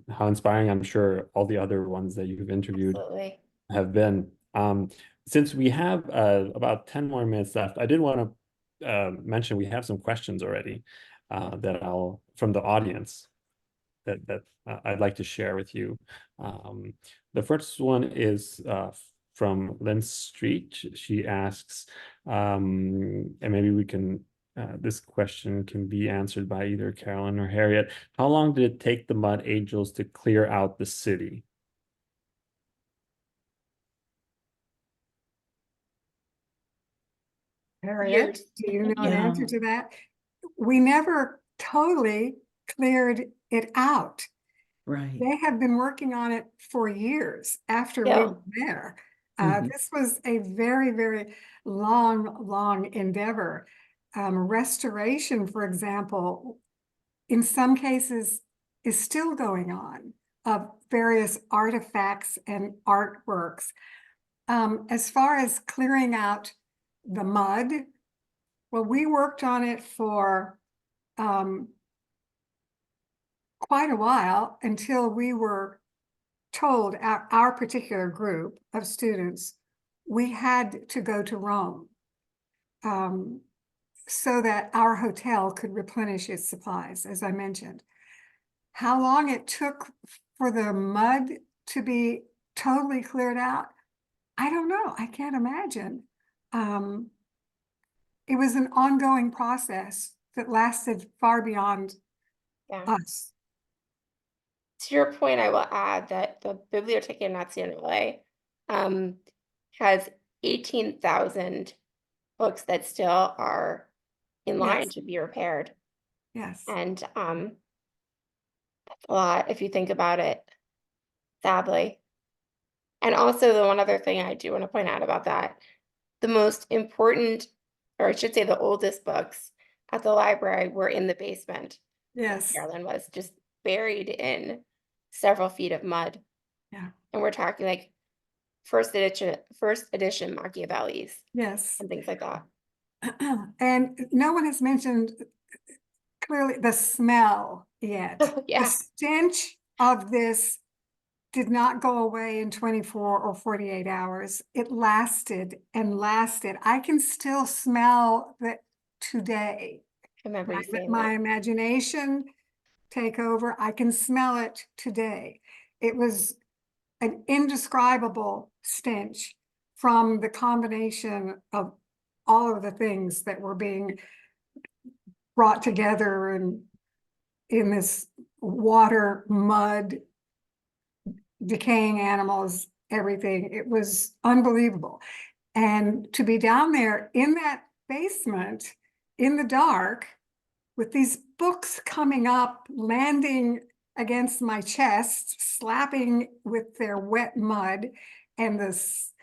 how inspiring I'm sure all the other ones that you've interviewed absolutely. have been. Since we have about 10 more minutes left, I did want to mention we have some questions already that I'll from the audience that I'd like to share with you. The first one is from Lynn Street. She asks, and maybe we can, this question can be answered by either Carolyn or Harriet. How long did it take the Mud Angels to clear out the city? Harriet, Years. do you know an Yeah. answer to that? We never totally cleared it out. Right. They have been working on it for years after we Yeah. were there. Mhm. This was a very, very long endeavor. Restoration, for example, in some cases is still going on of various artifacts and artworks. As far as clearing out the mud, well, we worked on it for quite a while until we were told, our particular group of students, we had to go to Rome so that our hotel could replenish its supplies, as I mentioned. How long it took for the mud to be totally cleared out, I don't know. I can't imagine. It was an ongoing process that lasted far beyond Yeah. us. To your point, I will add that the Biblioteca Nazionale has 18,000 books that still are in line Yes. to be repaired. Yes. And that's a lot if you think about it, sadly. And also the one other thing I do want to point out about that, the most important, or I should say the oldest books at the library were in the basement. Yes. Carolyn was just buried in several feet of mud. Yeah. And we're talking like first edition Machiavellis Yes. and things like that. And no one has mentioned clearly the smell yet. Yeah. The stench of this did not go away in 24 or 48 hours. It lasted and lasted. I can still smell that today. I remember you saying My that. imagination take over. I can smell it today. It was an indescribable stench from the combination of all of the things that were being brought together and in this water, mud, decaying animals, everything. It was unbelievable. And to be down there in that basement in the dark with these books coming up, landing against my chest, slapping with their wet mud, and this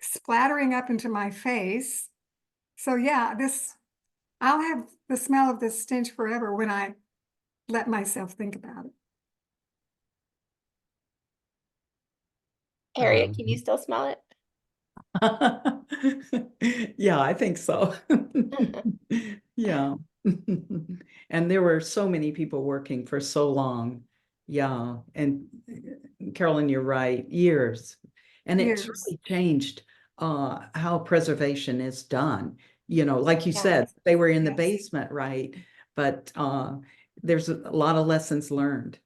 splattering up into my face. So yeah, I'll have the smell of this stench forever when I let myself think about it. Harriet, can you still smell it? Yeah, I think so. Yeah. And there were so many people working for so long. Yeah. And Carolyn, you're right, years. And it's Years. really changed how preservation is done. You know, like you Yeah. said, they were in the Yes. basement, right? But there's a lot of lessons learned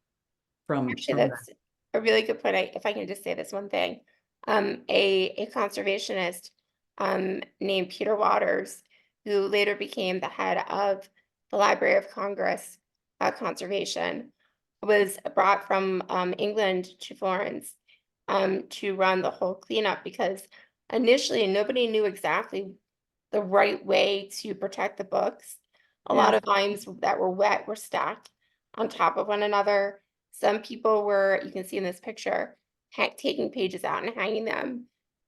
from Actually, that. that's a really good point. If I can just say this one thing, a conservationist named Peter Waters, who later became the head of the Library of Congress Conservation, was brought from England to Florence to run the whole cleanup because initially nobody knew exactly the right way to protect the books. A lot Yes. of volumes that were wet were stacked on top of one another. Some people were, you can see in this picture, taking pages out and hanging them.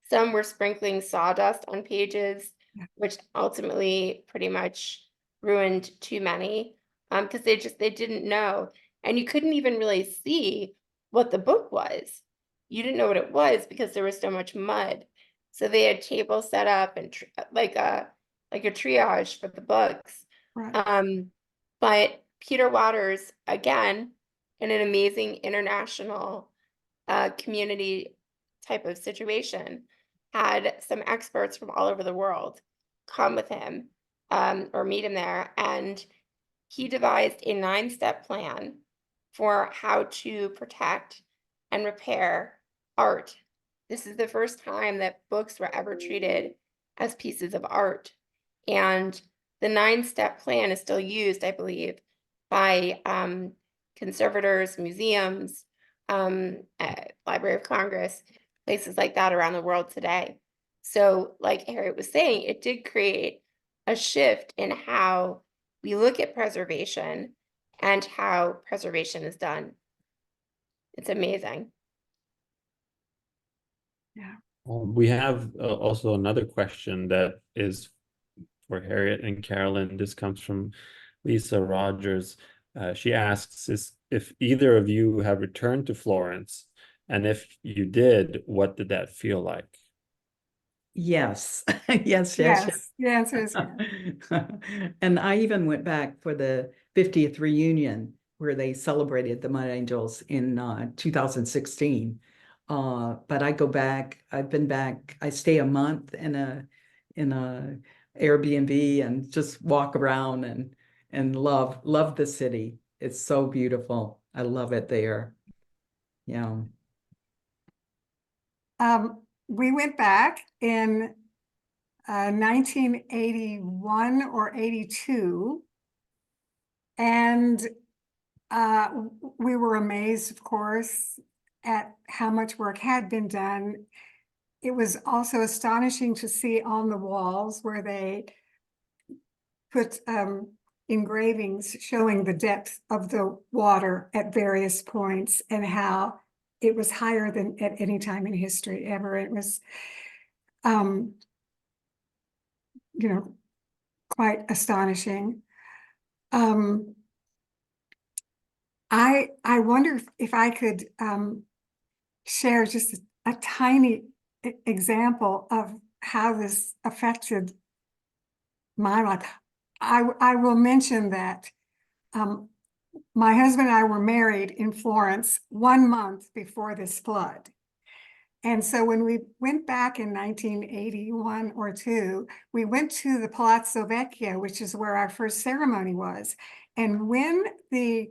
Some were sprinkling sawdust on pages, Yeah. which ultimately pretty much ruined too many because they didn't know. And you couldn't even really see what the book was. You didn't know what it was because there was so much mud. So they had tables set up and like a triage for the books. Right. But Peter Waters, again, in an amazing international community type of situation, had some experts from all over the world come with him or meet him there. And he devised a 9-step plan for how to protect and repair art this is the first time that books were ever treated as pieces of art. And the 9-step plan is still used, I believe, by conservators, museums, Library of Congress, places like that around the world today. So like Harriet was saying, it did create a shift in how we look at preservation and how preservation is done. It's amazing. We have also another question that is for Harriet and Carolyn. This comes from Lisa Rogers. She asks if either of you have returned to Florence, and if you did, what did that feel like? Yes, yes, yes, Yes, the answer is yes. yes. And I even went back for the 50th reunion where they celebrated the Mud Angels in 2016. But I go back, I've been back, I stay a month in a Airbnb and just walk around and love the city. It's so beautiful. I love it there. Yeah. We went back in 1981 or 82, and we were amazed, of course, at how much work had been done. It was also astonishing to see on the walls where they put engravings showing the depth of the water at various points and how it was higher than at any time in history ever. It was, you know, quite astonishing. I wonder if I could share just a tiny example of how this affected my life. I will mention that my husband and I were married in Florence 1 month before this flood. And so when we went back in 1981 or 2, we went to the Palazzo Vecchio, which is where our first ceremony was. And when the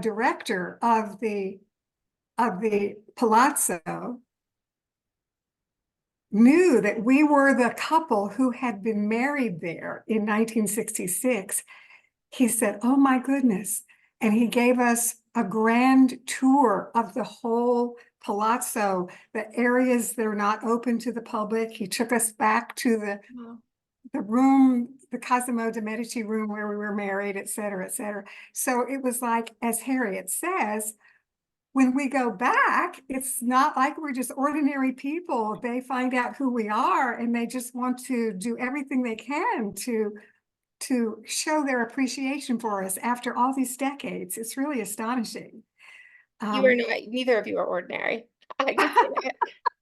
director of the Palazzo knew that we were the couple who had been married there in 1966, he said, "Oh my goodness." And he gave us a grand tour of the whole palazzo, the areas that are not open to the public. He took us back to the room, the Cosimo de' Medici room where we were married, et cetera, et cetera. So it was like, as Harriet says, when we go back, it's not like we're just ordinary people. They find out who we are and they just want to do everything they can to show their appreciation for us after all these decades. It's really astonishing. You are not, neither of you are ordinary. I can say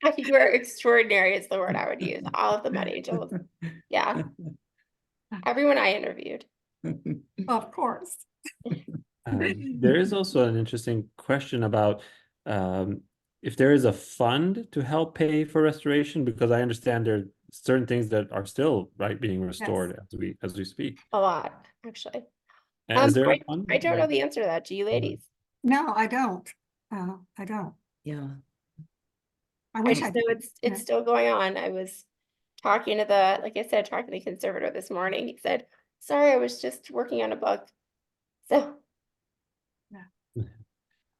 that. You are extraordinary is the word I would use. All of the Mud Angels. Yeah. Everyone I interviewed. Of course. There is also an interesting question about if there is a fund to help pay for restoration, because I understand there are certain things that are still being restored as we speak. A lot, actually. Is there a fund? I don't know the answer to that. Do you ladies? No, I don't. I don't. Yeah. I I wish just I know did. it's still going on. I was talking to talking to the conservator this morning. He said, "Sorry, I was just working on a book." So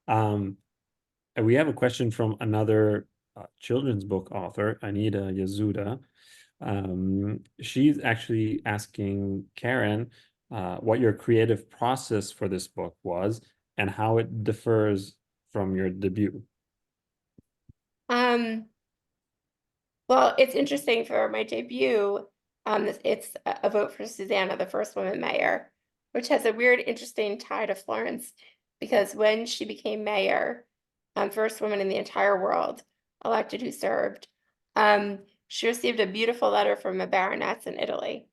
And we have a question from another children's book author, Anita Yazuda. She's actually asking Karen what your creative process for this book was and how it differs from your debut. well, it's interesting for my debut. It's a vote for Susanna, the first woman mayor, which has a weird, interesting tie to Florence, because when she became mayor, first woman in the entire world elected who served, she received a beautiful letter from a baroness in Italy.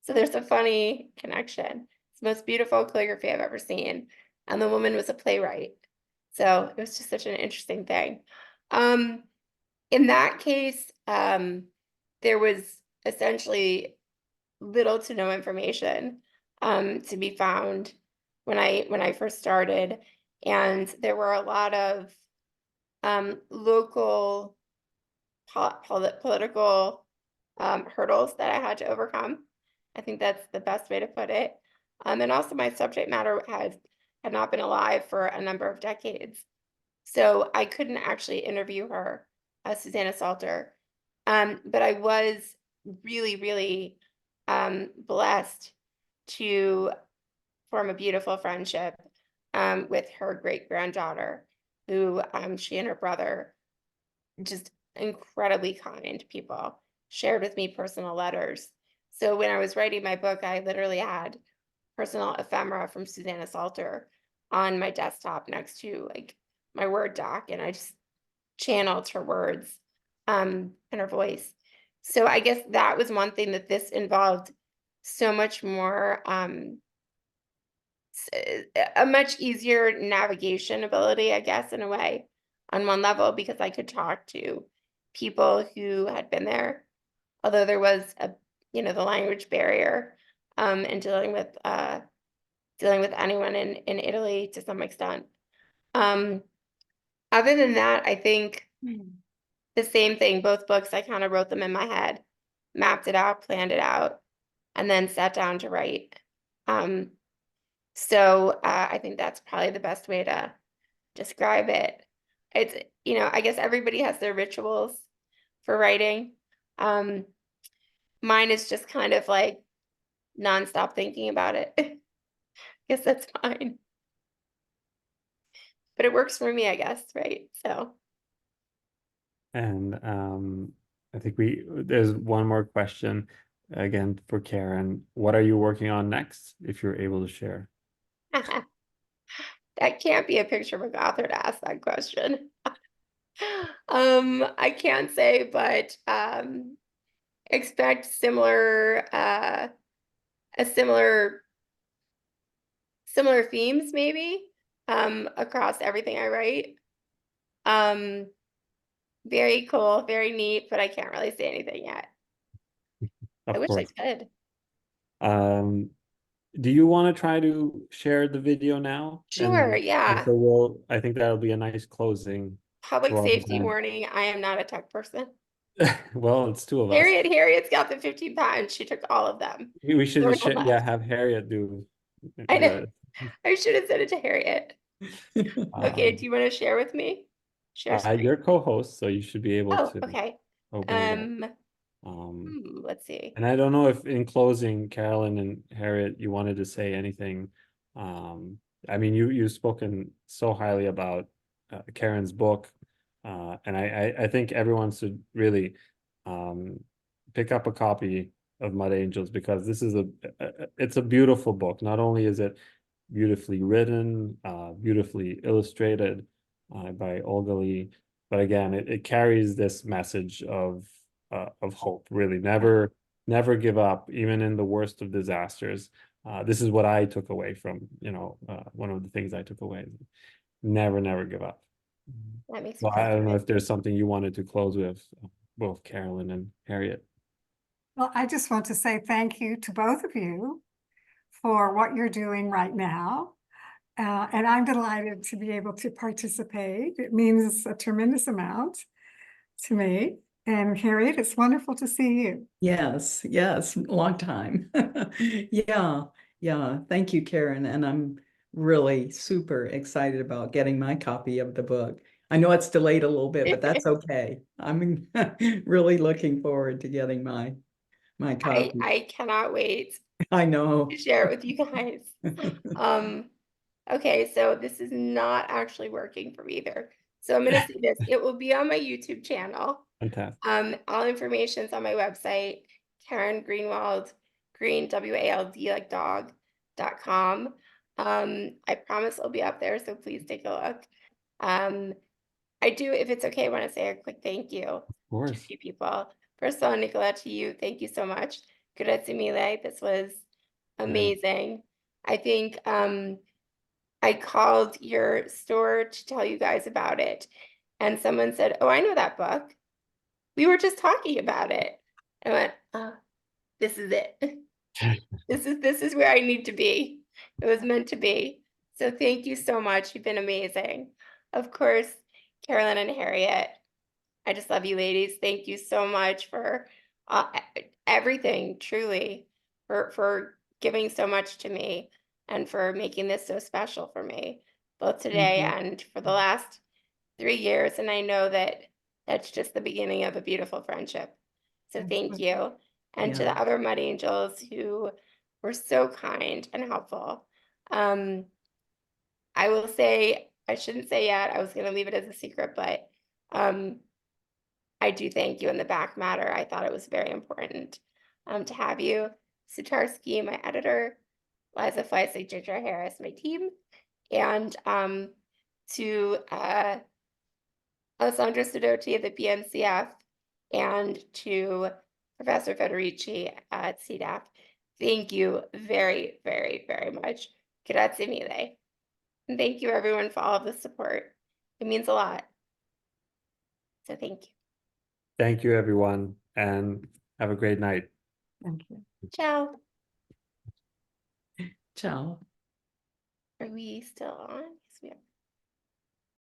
So there's a funny connection. It's the most beautiful calligraphy I've ever seen, and the woman was a playwright. So it was just such an interesting thing. In that case, there was essentially little to no information to be found when I first started, and there were a lot of local political hurdles that I had to overcome. I think that's the best way to put it. And also my subject matter had not been alive for a number of decades. So I couldn't actually interview her, Susanna Salter. But I was really, really blessed to form a beautiful friendship with her great-granddaughter, who she and her brother, just incredibly kind people, shared with me personal letters. So when I was writing my book, I literally had personal ephemera from Susanna Salter on my desktop next to like my Word doc, and I just channeled her words and her voice. So I guess that was one thing that this involved so much more a much easier navigation ability, I guess, in a way, on one level, because I could talk to people who had been there, although there was the language barrier, and dealing with anyone in Italy to some extent. Other than that, I think the same thing, both books, I kind of wrote them in my head, mapped it out, planned it out, and then sat down to write. So I think that's probably the best way to describe it. It's, I guess everybody has their rituals for writing. Mine is just kind of like nonstop thinking about it. Guess that's fine. But it works for me, I guess, right? So. And I think there's one more question again for Karen. What are you working on next, if you're able to share? That can't be a picture book author to ask that question. I can't say, but expect similar themes maybe across everything I write. Very cool, very neat, but I can't really say anything yet. I Of wish I course. could. Do you want to try to share the video now? Sure, And yeah. so I think that'll be a nice closing Public to our safety event. warning, I am not a tech person. Well, it's two of us. Harriet's got the 15 pounds. She took all of them. We should There's one left. have Harriet do I know. the I should have sent it to Harriet. Okay, do you want to share with me? Share screen. you're co-host, so you should be able Oh, to okay. open it up. Let's see. And I don't know if in closing, Carolyn and Harriet, you wanted to say anything. I mean, you've spoken so highly about Karen's book, and I think everyone should really pick up a copy of Mud Angels, because this is it's a beautiful book. Not only is it beautifully written, beautifully illustrated by Olga Lee, but again, it carries this message of hope. Really, never give up, even in the worst of disasters. This is what I took away from, one of the things I took away. Never give up. That makes So me I feel don't know good. if there's something you wanted to close with, both Carolyn and Harriet. Well, I just want to say thank you to both of you for what you're doing right now. And I'm delighted to be able to participate. It means a tremendous amount to me. And Harriet, it's wonderful to see you. Yes, long time. Yeah. Thank you, Karen. And I'm really super excited about getting my copy of the book. I know it's delayed a little bit, but that's okay. I'm really looking forward to getting my copy. I cannot wait I know. to share it with you guys. Okay, so this is not actually working for me either. So I'm gonna say this. It will be on my YouTube channel. Fantastic. All information is on my website, Karen Greenwald, Green WALD like dog.com. I promise it'll be up there, so please take a look. I do, if it's okay, want to say a quick thank you Of to a course. few people. First of all, Nicola, to you, thank you so much. Grazie mille. This was amazing. I think I called your store to tell you guys about it, and someone said, "Oh, I know that book. We were just talking about it." I went, "Oh, this is it. This is where I need to be. It was meant to be." So thank you so much. You've been amazing. Of course, Carolyn and Harriet, I just love you ladies. Thank you so much for everything, truly, for giving so much to me and for making this so special for me, both today Mhm. and for the last 3 years. And I know that that's just the beginning of a beautiful friendship. So thank Absolutely. you. And to Yeah. the other Mud Angels who were so kind and helpful. I will say, I shouldn't say yet, I was going to leave it as a secret, but um, I do thank you in the back matter. I thought it was very important to have you. Sutarsky, my editor, Liza Feisig, Ginger Harris, my team, and to Alessandra Sidoti of the BNCF, and to Professor Federici at CDAP. Thank you very, very, very much. Grazie mille. And thank you everyone for all of the support. It means a lot. So thank you. Thank you, everyone, and have a great night. Thank you. Ciao. Ciao. Are we still on? Yes, we are.